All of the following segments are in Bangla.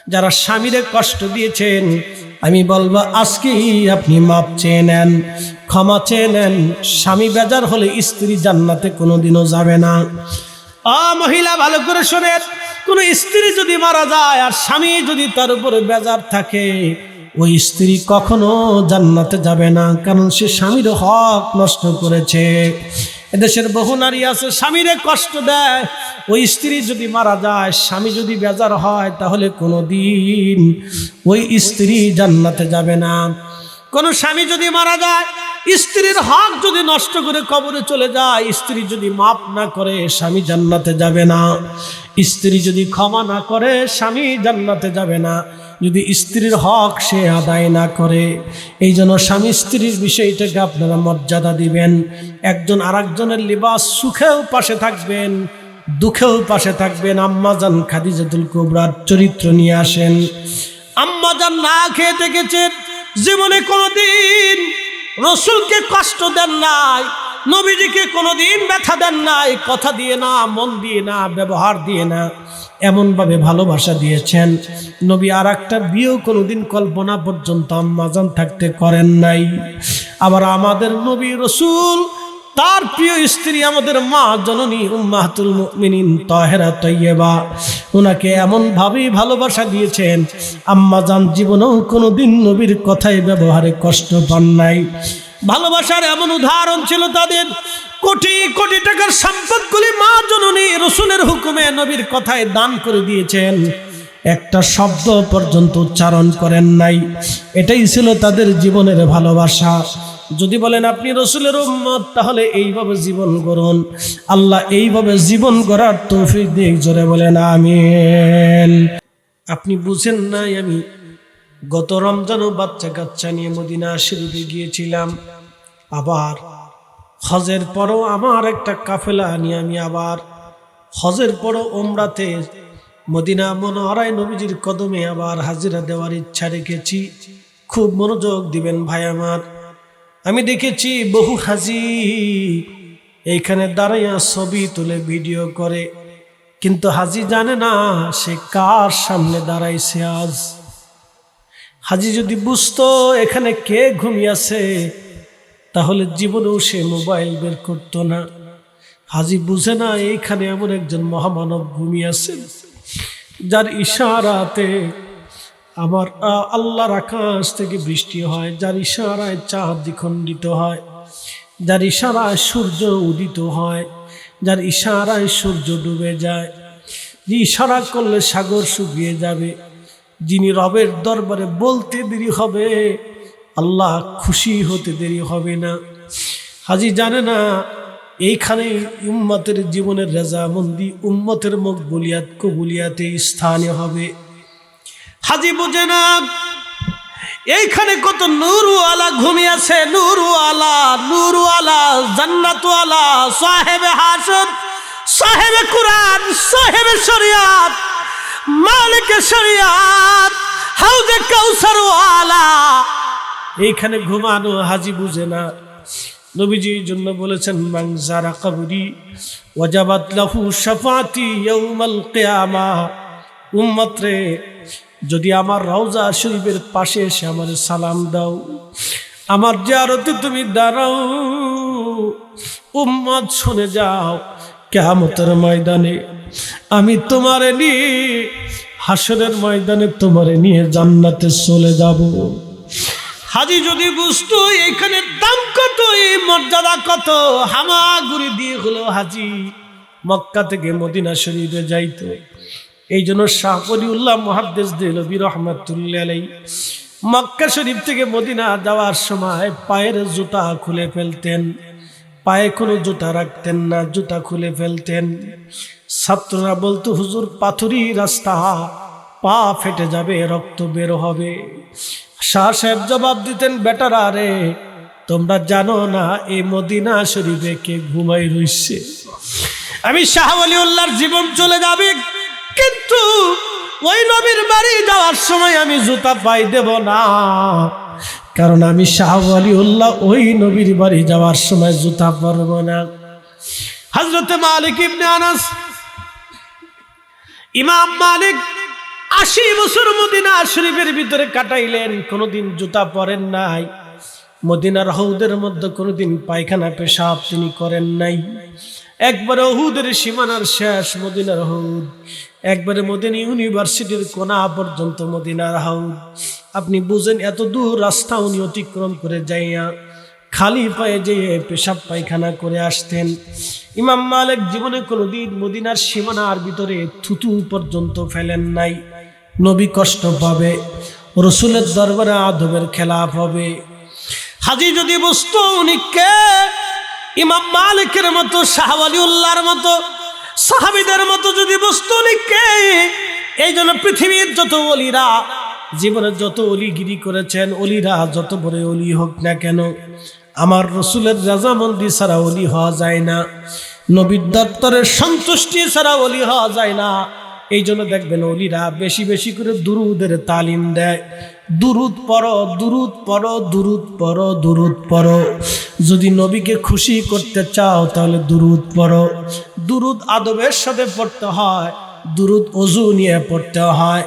যারা স্বামীরে কষ্ট দিয়েছেন আমি বলবো আজকেই আপনি মাপ চেয়ে নেন, ক্ষমা চেয়ে নেন। স্বামী বেজার হলে স্ত্রী জান্নাতে কোনোদিনও যাবে না। মহিলা ভালো করে শোনেন, কোন স্ত্রী যদি মারা যায় আর স্বামী যদি তার উপরে বেজার থাকে, ওই স্ত্রী কখনো জান্নাতে যাবে না, কারণ সে স্বামীর হক নষ্ট করেছে। এদেশের বহু নারী আছে স্বামীরে কষ্ট দেয়, ওই স্ত্রী যদি মারা যায়, স্বামী যদি বেজার হয়, তাহলে কোনোদিন ওই স্ত্রী জান্নাতে যাবে না। কোন স্বামী যদি মারা যায়, স্ত্রীর হক যদি নষ্ট করে কবরে চলে যায়, স্ত্রী যদি মাপ না করে, স্বামী জান্নাতে যাবে না। স্ত্রী যদি ক্ষমা না করে, স্বামী জান্নাতে যাবে না, যদি স্ত্রীর হক সে আদায় না করে। এই জন্য স্বামী স্ত্রীর বিষয়টাকে আপনারা মর্যাদা দিবেন। একজন আরেকজনের লিবাস, সুখেও পাশে থাকবেন, দুঃখেও পাশে থাকবেন। আম্মাজান খাদিজাতুল কুবরার চরিত্র নিয়ে আসেন। আম্মাজান না খেয়ে দেখেছেন, জীবনে কোনোদিন রসুলকে কষ্ট দেন নাই, নবীজিকে কোনোদিন ব্যথা দেন নাই, কথা দিয়ে না, মন দিয়ে না, ব্যবহার দিয়ে না, এমনভাবে ভালোবাসা দিয়েছেন। নবী আর একটা বিয়েও কোনোদিন কল্পনা পর্যন্ত আম্মাজান থাকতে করেন নাই। আবার আমাদের নবী রসুল, তার প্রিয় স্ত্রী আমাদের মা জননী উম্মাহাতুল মুমিনিন তাহেরা তৈয়বা, ওনাকে এমনভাবেই ভালোবাসা দিয়েছেন, আম্মাজান জীবনেও কোনোদিন নবীর কথায় ব্যবহারে কষ্ট পান নাই। ভালোবাসার এমন উদাহরণ ছিল তাদের। কোটি কোটি টাকার সম্পদগুলি মা জননী রসুলের হুকুমে নবীর কথায় দান করে দিয়েছেন, একটা শব্দ পর্যন্ত উচ্চারণ করেন নাই। এটাই ছিল তাদের জীবনের ভালোবাসা। যদি বলেন আপনি রসুলের উম্মত, তাহলে এইভাবে জীবন গড়ুন। আল্লাহ এইভাবে জীবন গড়ার তৌফিক দিক, জোরে বলেন আমিন। আপনি বুঝেন নাই, আমি গত রমজানও বাচ্চা কাচ্চা নিয়ে মদিনা শরীফে গিয়েছিলাম। আবার হজের পরও আমার একটা কাফেলা নিয়ে আমি আবার হজের পরও ওমরাতে মদিনা মুনাওয়ারায় নবীজির কদমে আবার হাজিরা দেওয়ার ইচ্ছা রেখেছি। খুব মনোযোগ দিবেন ভাই আমার। আমি দেখেছি বহু হাজি এইখানে দাঁড়াইয়া ছবি তুলে ভিডিও করে, কিন্তু হাজি জানে না সে কার সামনে দাঁড়াইছে। আজ হাজি যদি বুঝতো এখানে কে ঘুমিয়েছে, তাহলে জীবনেও সে মোবাইল বের করতো না। হাজি বুঝে না এইখানে এমন একজন মহামানব ঘুমিয়েছেন, যার ইশারাতে আমার আল্লাহর আকাশ থেকে বৃষ্টি হয়, যার ইশারায় চাঁদ দ্বিখণ্ডিত হয়, যার ইশারায় সূর্য উদিত হয়, যার ইশারায় সূর্য ডুবে যায়, যে ইশারা করলে সাগর শুকিয়ে যাবে, যিনি রবের দরবারে বলতে দেরি হবে, আল্লাহ খুশি হতে দেরি হবে না। হাজি জানে না এইখানে উম্মতের জীবনের রেজামন্দি, উম্মতের মকবুলিয়াত কবুলিয়াতে স্থানে হবে। হাজি বুঝে না এইখানে কত নূরওয়ালা ঘুমিয়েছে, নূরওয়ালা, নূরওয়ালা, জান্নাতওয়ালা, সাহেবে হাসর, সাহেবে কুরআন, সাহেবে শরিয়াত, মালিকে শরিয়াত, হাউজে কাউসারওয়ালা এইখানে ঘুমানো। হাজি বুঝে না। নবীজির জন্য বলেছেন, মান যারা কবরি ওয়াজাবাত লাহু শাফাআতি ইয়াউমাল কিয়ামাহ। উম্মত রে, যদি আমার রওজা শরীফের পাশে এসে আমার সালাম দাও, আমার জিয়ারতে তুমি দাঁড়াও, উম্মত শুনে যাও, কিয়ামতের ময়দানে আমি তোমারে নিয়ে, হাসরের ময়দানে তোমারে নিয়ে জান্নাতে চলে যাব। হাজি যদি বুঝতো এখানে দাম কত, এই মর্যাদা কত, হামাগুড়ি দিয়ে হলো হাজি মক্কা থেকে মদিনা শরীফে যাইতো। এই জন্য শাহ ওলিউল্লাহ মুহাদ্দিস দেহলভী রাহমাতুল্লাহ আলাইহি মক্কা শরীফ থেকে মদিনা যাওয়ার সময় পায়ের জুতা খুলে ফেলতেন, পায়ে কোনো জুতা রাখতেন না, জুতা খুলে ফেলতেন। ছাত্ররা বলতো, হুজুর পাথুরি রাস্তা, পা ফেটে যাবে, রক্ত বের হবে। শাহ সাহেব জবাব দিতেন, বেটারা রে, তোমরা জানো না এই মদিনা শরীফে কে ঘুমাই রইছে। আমি শাহ ওলিউল্লাহর জীবন চলে যাবে, কিন্তু ওই নবীর বাড়ি যাওয়ার সময় আমি জুতা পাই দেব না, কারণ আমি শাহ ওলিউল্লাহ ওই নবীর বাড়ি যাওয়ার সময় জুতা পরব না। হযরত মালিক ইবনে আনাস, ইমাম মালিক 80 বছর মদিনা শরীফের ভিতরে কাটাইলেন, কোনোদিন জুতা পরেন নাই। মদিনার হৌদের মধ্যে কোনোদিন পায়খানা পেশাব তিনি করেন নাই। একবারে উহুদের সীমানার শেষ মদিনার হৌদ, একবারে মদিনা ইউনিভার্সিটির কোনা পর্যন্ত মদিনার হৌদ। আপনি বুঝেন এত দূর রাস্তা উনি অতিক্রম করে যাইয়া খালি পায়ে যেয়ে পেশাব পায়খানা করে আসতেন। ইমাম মালিক জীবনে কোনোদিন মদিনার সীমানার ভিতরে থুতু পর্যন্ত ফেলেন নাই। নবী কষ্ট পাবে, রসুলের দরবারে আদবের খেলাফ হবে। হাজি যদি বুঝতো উনি কে, ইমাম মালিকের মতো, শাহ ওয়ালিউল্লাহর মতো, সাহাবীদের মতো যদি বুঝতো উনি কে। এই জন্য পৃথিবীর যত ওলিরা, জীবনে যত অলিগিরি করেছেন, অলিরা যত বড় অলি হোক না কেন, আমার রসুলের রাজামন্দি ছাড়া অলি হওয়া যায় না, নবীর দপ্তরের সন্তুষ্টি ছাড়া অলি হওয়া যায় না। এই জন্য দেখবেন অলিরা বেশি বেশি করে দুরুদের তালিম দেয়। দুরুদ পড়ো, দুরুদ পড়ো, দুরুদ পড়ো, দুরুদ পড়ো। যদি নবীকে খুশি করতে চাও তাহলে দুরুদ পড়ো। দুরুদ আদবের সাথে পড়তে হয়, দুরুদ ওযু নিয়ে পড়তে হয়,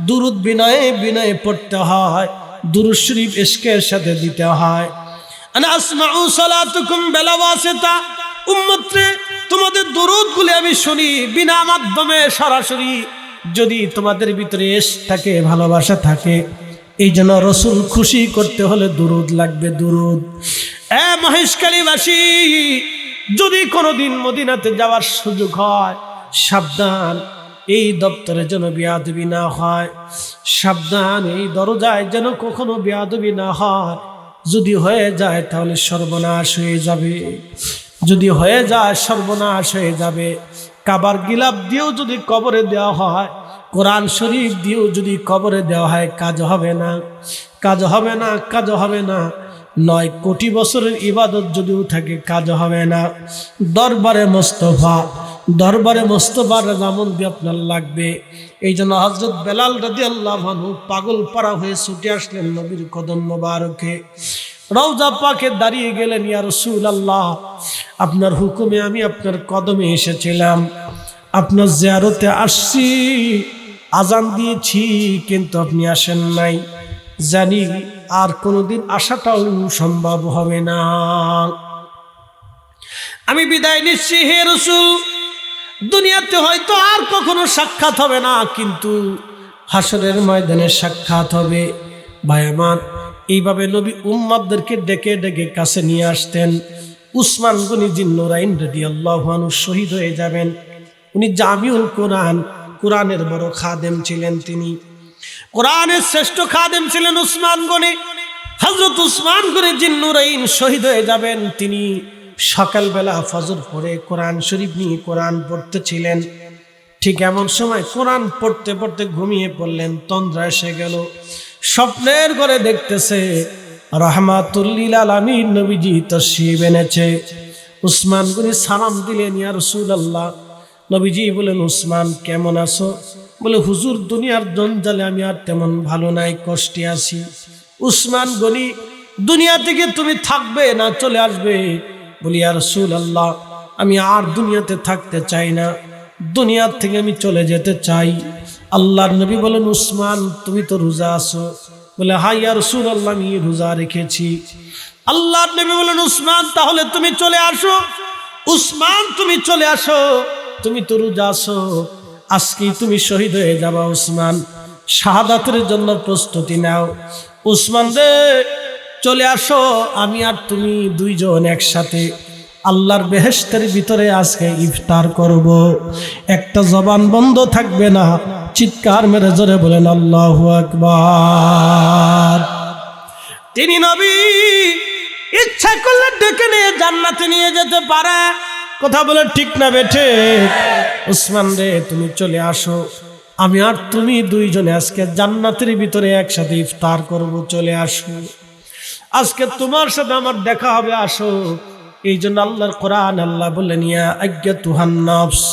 দুরুদ বিনয়ে বিনয়ে পড়তে হয়, দুরুদ শরীফ ইশকের সাথে দিতে হয়। আনা আসমাউ সালাতুকুম বিলা ওয়াসিতা, উম্মত রে তোমাদের দরুদগুলি আমি শুনি বিনা মাধ্যমে, সরাসরি। যদি তোমাদের ভিতরে ইশক থাকে, ভালোবাসা থাকে, এই জন্য রসুল খুশি করতে হলে দুরুদ লাগবে, দুরুদ। মহেশখালীবাসী, যদি কোনোদিন মদিনাতে যাওয়ার সুযোগ হয়, সাবধান, এই দপ্তরে যেন বেয়াদবি না হয়, সাবধান, এই দরজায় যেন কখনো বেয়াদবি না হয়। যদি হয়ে যায় তাহলে সর্বনাশ হয়ে যাবে, যদি হয়ে যায় সর্বনাশ হয়ে যাবে। কাবার গিলাপ দিয়েও যদি কবরে দেওয়া হয়, কোরআন শরীফ দিয়েও যদি কবরে দেওয়া হয়, কাজ হবে না, কাজ হবে না, কাজ হবে না। 9 কোটি বছরের ইবাদত যদিও থাকে, কাজ হবে না। দরবারে মোস্তফা, দরবারে মোস্তফার রাজামন্দি আপনার লাগবে। এই জন্য হযরত বেলাল রাদিয়াল্লাহু আনহু পাগল পারা হয়ে ছুটে আসলেন নবীর কদম মোবারকে, রওজা পাকে দাঁড়িয়ে গেলেন। ইয়া রাসূলুল্লাহ, আপনার হুকুমে আমি আপনার কদমে এসেছিলাম, আপনার জিয়ারতে আসছি, আজান দিয়েছি, কিন্তু আপনি আসেন নাই। জানি আর কোনোদিন আসাটাও সম্ভব হবে না। আমি বিদায় নিচ্ছি হে রাসূল, দুনিয়াতে হয়তো আর কখনো সাক্ষাৎ হবে না, কিন্তু হাসরের ময়দানে সাক্ষাৎ হবে। ভাই আমার, এইভাবে নবী উম্মতদেরকে ডেকে ডেকে কাছে নিয়ে আসতেন। উসমান গনি জিন্নুরাইন রাদিয়াল্লাহু আনহু শহীদ হয়ে যাবেন। উনি জামিউল কোরআন, কোরআনের বড় খাদেম ছিলেন, তিনি কোরআনের শ্রেষ্ঠ খাদেম ছিলেন উসমান গনি। হযরত উসমান গনি জিন্নুরাইন শহীদ হয়ে যাবেন। তিনি সকালবেলা ফজর পড়ে কোরআন শরীফ নিয়ে কোরআন পড়তেছিলেন। ঠিক এমন সময় কোরআন পড়তে পড়তে ঘুমিয়ে পড়লেন। তন্দ্রা এসে গেল। স্বপ্নের ঘরে দেখতেছে রাহমাতুল লিল আলামিন নবীজি তশরিফ এনেছে। উসমান গনি সালাম দিলেন, ইয়া রাসূলুল্লাহ। নবীজি বলেন, উসমান কেমন আছো? বলে, হুজুর দুনিয়ার জঞ্জালে আমি আর তেমন ভালো নাই, কষ্টে আছি। উসমান গনি, দুনিয়া থেকে তুমি থাকবে না চলে আসবে? বলি, ইয়া রাসূলুল্লাহ, আমি আর দুনিয়াতে থাকতে চাই না, দুনিয়ার থেকে আমি চলে যেতে চাই। আল্লাহর নবী বলেন, উসমান তুমি তো রোজা আছো? বলে, হ্যাঁ ইয়া রাসূলুল্লাহ, আমি রোজা রেখেছি। আল্লাহর নবী বলেন, উসমান তাহলে তুমি চলে আসো। উসমান তুমি চলে আসো, তুমি তো রোজা আছো, আজকেই তুমি শহীদ হয়ে যাবা। উসমান, শাহাদাতের জন্য প্রস্তুতি নাও। উসমান রে চলে আসো, আমি আর তুমি দুইজন একসাথে আল্লাহর বেহেশতের ভিতরে আজকে ইফতার করব। একটা জবান বন্ধ থাকবে না, চিৎকার মেরে জোরে বলেন আল্লাহু আকবার। তিনি নবী ইচ্ছা করলে ডেকে নিয়ে জান্নাতে নিয়ে যেতে পারে। কথা বলে ঠিক না বেঠে? উসমান রে তুমি চলে আসো, আমি আর তুমি দুইজনে আজকে জান্নাতের ভিতরে একসাথে ইফতার করব, চলে আসো। আজকে তোমার সাথে আমার দেখা হবে, আসো। এই জন্য আল্লাহর কোরআন, আল্লাহ বললেন, ইয়া আইয়াতুহান নাফস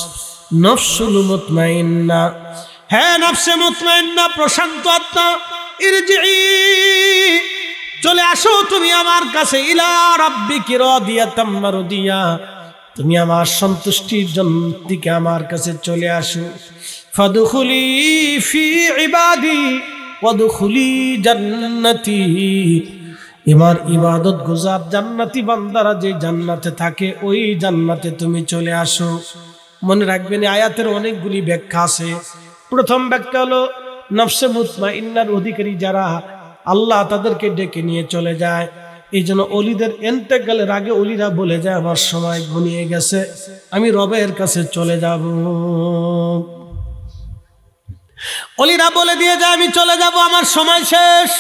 নাফসুল মুতমাইন্না, হ্যাঁ নফসে মুতমাইন্না, প্রশান্ত আত্মা, ইরজিই, চলে আসো তুমি আমার কাছে। ইলা রাব্বিকি রাদিয়াতাম মারদিয়া, তুমি আমার সন্তুষ্টির জন্য দিকে আমার কাছে চলে আসো। ফাদখুলি ফি ইবাদি ওয়াদখুলি জান্নাতি। এবার ইবাদত গুজার জান্নাতি বান্দারা যে জান্নাতে থাকে ওই জান্নাতে তুমি চলে আসো। মনে রাখবেন আয়াতের অনেকগুলি ব্যাখ্যা আছে। প্রথম ব্যাখ্যা হলো নফসে মুতমাইন্নার অধিকারী যারা, আল্লাহ তাদেরকে ডেকে নিয়ে চলে যায়। এই জন্য অলিদের ইন্তেকালের আগে অলিরা বলে যায় আমার সময় ঘনিয়ে গেছে, আমি রবের কাছে চলে যাব। অলিরা বলে দিয়ে যায় আমি চলে যাব, আমার সময় শেষ।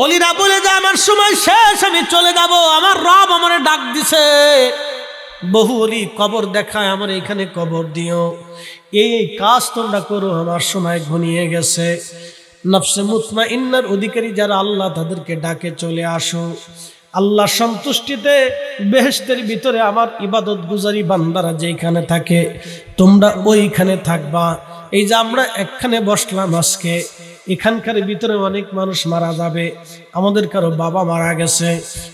অলিরা বলে যায় আমার সময় শেষ, আমি চলে যাব, আমার রব আমারে ডাক দিছে। বহু অলি কবর দেখায়, আমার এখানে কবর দিও, এই কাজ তোমরা করো, আমার সময় ঘনিয়ে গেছে। নফসে মুতমাইন্নার অধিকারী যারা, আল্লাহ তাদেরকে ডাকে চলে আসো। আল্লাহ সন্তুষ্টিতে বেহেশতের ভিতরে আমার ইবাদত গুজারি বান্দারা যেখানে থাকে তোমরা ওইখানে থাকবা। এই যে আমরা একখানে বসলাম আজকে, এখানকার ভিতরে অনেক মানুষ মারা যাবে। আমাদের কারো বাবা মারা গেছে,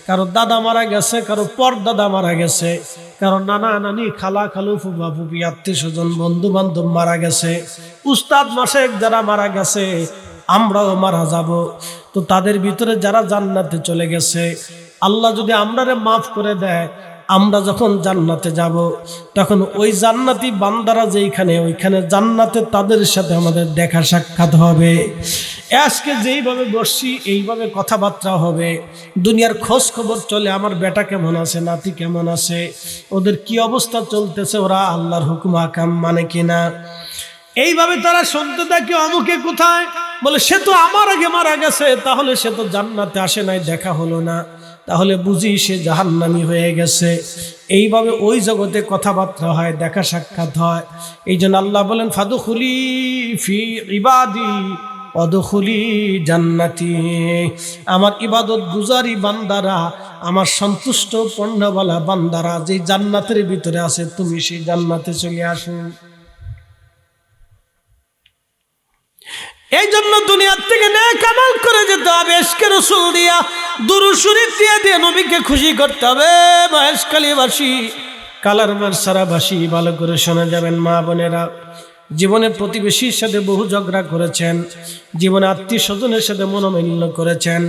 কারো দাদা মারা গেছে, কারো পরদাদা মারা গেছে, কারো নানা নানি খালা খালু ফুফা ফুফি আত্মীয় স্বজন বন্ধু বান্ধব মারা গেছে, উস্তাদ মাশেক যারা মারা গেছে, আমরাও মারা যাব। তো তাদের ভিতরে যারা জান্নাতে চলে গেছে, আল্লাহ যদি আমরারে মাফ করে দেয়, আমরা যখন জান্নাতে যাব তখন ওই জান্নাতি বান্দারা যেইখানে, ওইখানে জান্নাতে তাদের সাথে আমাদের দেখা সাক্ষাৎ হবে। আজকে যেইভাবে বসছি এইভাবে কথাবার্তা হবে, দুনিয়ার খোঁজ খবর চলে, আমার বেটা কেমন আছে, নাতি কেমন আছে, ওদের কি অবস্থা চলতেছে, ওরা আল্লাহর হুকুম আকাম মানে কিনা। এইভাবে তারা শুনতে থাকে অমুকে কোথায়, বলে সে তো আমার আগে মারা গেছে, তাহলে সে তো জান্নাতে আসে নাই, দেখা হলো না, তাহলে বুঝি সে জাহান্নামী হয়ে গেছে। এইভাবে ওই জগতে কথাবার্তা হয়, দেখা সাক্ষাৎ হয়। এই জন্য আল্লাহ বলেন ফাদখুলি ফি ইবাদি ওয়াদখুলি জান্নাতি। আমার ইবাদত গুজারি বান্দারা, আমার সন্তুষ্ট পণ্যওয়ালা বান্দারা যে জান্নাতের ভিতরে আছে, তুমি সেই জান্নাতে চলে আসো। এই জন্য দুনিয়ার থেকে নেক আমল করে যেতে হবে, ইশকে রাসূল দিয়া দুরূদ শরীফ দিয়ে নবীকে খুশি করতে হবে। মহেশখালীবাসী, কালারমারসারাবাসী ভালো করে শোনা যাবেন মা বোনেরা, জীবনে প্রতিবেশীর সাথে বহু ঝগড়া করেছেন, জীবনে আত্মীয় স্বজনের সাথে মনোমালিন্য করেছেন,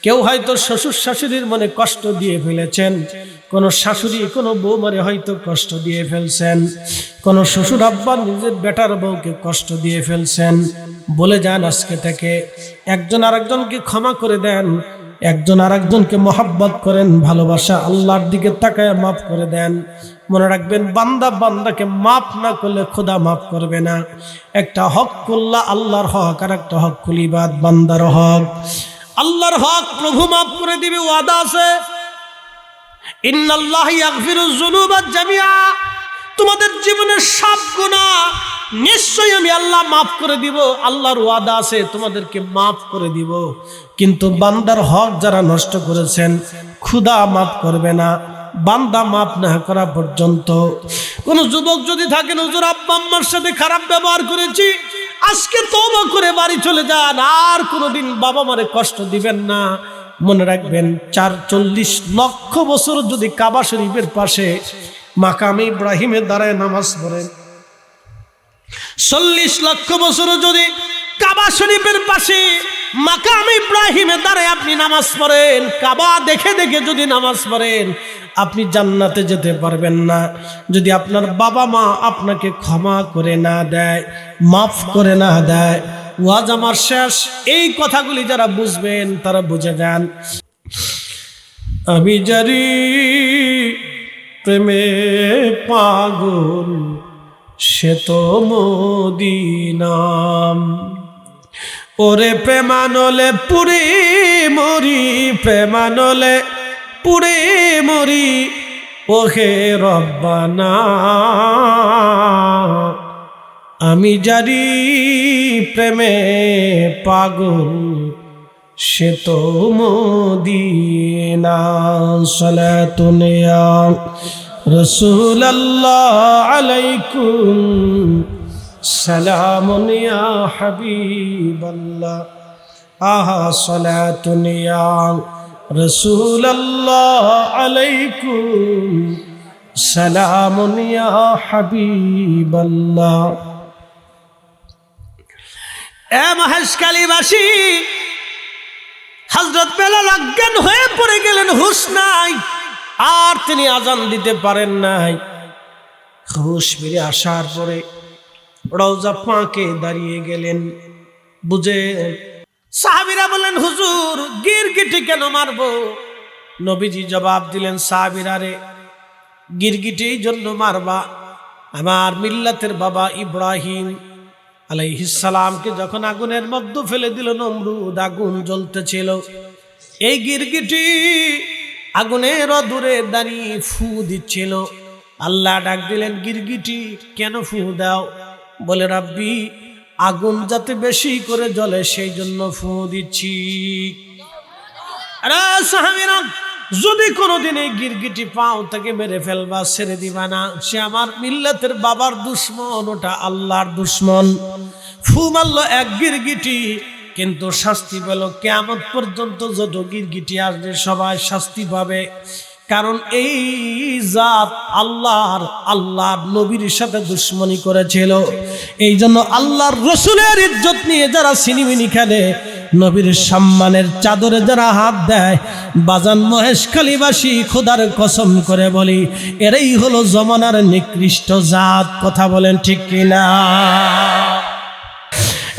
কেউ হয়তো শ্বশুর শাশুড়ির মনে কষ্ট দিয়ে ফেলেছেন, কোন শাশুড়ি কোন বৌমারে হয়তো কষ্ট দিয়ে ফেলছেন, কোন শ্বশুর আব্বা নিজের বেটার বউকে কষ্ট দিয়ে ফেলছেন। বলে যান আজকে থেকে একজন আরেকজনকে ক্ষমা করে দেন, একজন আরেকজনকে মহব্বত করেন, ভালোবাসা আল্লাহর দিকে তাকায় মাফ করে দেন। মনে রাখবেন বান্দা বান্দাকে মাফ না করলে খোদা মাফ করবে না। একটা হকুল্লাহ আল্লাহর হক, আর একটা হকুল ইবাদ বান্দার হক। আল্লাহর হক প্রভু মাফ করে দিবে, ওয়াদা আছে, ইন্নাল্লাহ ইয়াগফিরুয যুনুবা জামিআ, তোমাদের জীবনের সব গুনাহ নিশ্চয়ই আমি আল্লাহ মাফ করে দিব। আল্লাহর ওয়াদা আছে তোমাদেরকে মাফ করে দিব। কিন্তু বান্দার হক যারা নষ্ট করেছেন, খোদা মাফ করবে না বান্দা মাফ না করা পর্যন্ত। কোন যুবক যদি থাকেন, হুজুর আব্বা আম্মার সাথে খারাপ ব্যবহার করেছি, আজকে তওবা করে বাড়ি চলে যান, আর কোনোদিন বাবা মারে কষ্ট দিবেন না। মনে রাখবেন ৪৪ লক্ষ বছর যদি কাবা শরীফের পাশে মাকামে ইব্রাহিমে দাঁড়ায় নামাজ পড়েন, ৪০ লক্ষ বছর যদি কাবা শরীফের পাশে মাকামে ইব্রাহিমে দাঁড়ায় আপনি নামাজ পড়েন, কাবা দেখে দেখে যদি নামাজ পড়েন, আপনি জান্নাতে যেতে পারবেন না যদি আপনার বাবা মা আপনাকে ক্ষমা করে না দেয়, মাফ করে না দেয়। ওয়াজ আমার শেষ। এই কথাগুলি যারা বুঝবেন তারা বুঝে যান। আমি জানি প্রেমে পাগল সে তো মদিনাম, ওরে প্রেমানলে পুরে মরি, প্রেমানলে পুরে মরি, ওহে রব্বানা। আমি জানি প্রেমে পাগল সে তো মদিনা। সালাতুন ইয়া রাসূলুল্লাহ আলাইকুম, সালামুন ইয়া হাবিবাল্লাহ। আহা সালাতুন ইয়া রাসূলুল্লাহ আলাইকুম, সালামুন ইয়া হাবিবাল্লাহ। এ মহেশখালীবাসী, হযরত বেলাল অজ্ঞান হয়ে পড়ে গেলেন, হুঁশ নাই, আর তিনি আজান দিতে পারেন নাই। হুঁশ ফিরে আসার পরে রওজা পাকে দাঁড়িয়ে গেলেন। বুঝে সাহাবীরা বললেন, হুজুর গিরগিটি কেন মারবো? নবীজি জবাব দিলেন, সাহাবীরা রে, গিরগিটি এই জন্য মারবা, আমার মিল্লাতের বাবা ইব্রাহিম আলাইহিস সালামকে যখন আগুনের মধ্যে ফেলে দিল নমরুদ, আগুন জ্বলতেছিল, এই গিরগিটি আগুনের অদূরে দাঁড়িয়ে ফু দিচ্ছিল। আল্লাহ ডাক দিলেন, গিরগিটি কেন ফু দাও? বলে, রাব্বি আগুন যাতে বেশি করে জ্বলে সেই জন্য ফু দিচ্ছি। আরে সাহাবীরা, যদি কোনোদিন এই গিরগিটি পাও তাকে মেরে ফেলবা, ছেড়ে দিবা না। সে আমার মিল্লাতের বাবার দুশ্মন, ওটা আল্লাহর দুশ্মন। ফু মারল এক গিরগিটি, কিন্তু শাস্তি পেল কিয়ামত পর্যন্ত। যত গিরগিটি আসবে সবাই শাস্তি পাবে, কারণ এই জাত আল্লাহর নবীর সাথে দুশ্মনী করেছিল। এই জন্য আল্লাহর রসুলের ইজ্জত নিয়ে যারা সিনিমিনি খেলে, নবীর সম্মানের চাদরে যারা হাত দেয়, বাজান মহেশখালীবাসী খোদার কসম করে বলি, এরাই হলো জমানার নিকৃষ্ট জাত। কথা বলেন ঠিক কিনা?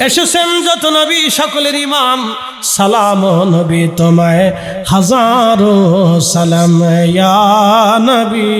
এসেছেন যত নবী সকলের ইমাম, সালাম নবী তোমায় হাজারো সালাম ইয়া নবী।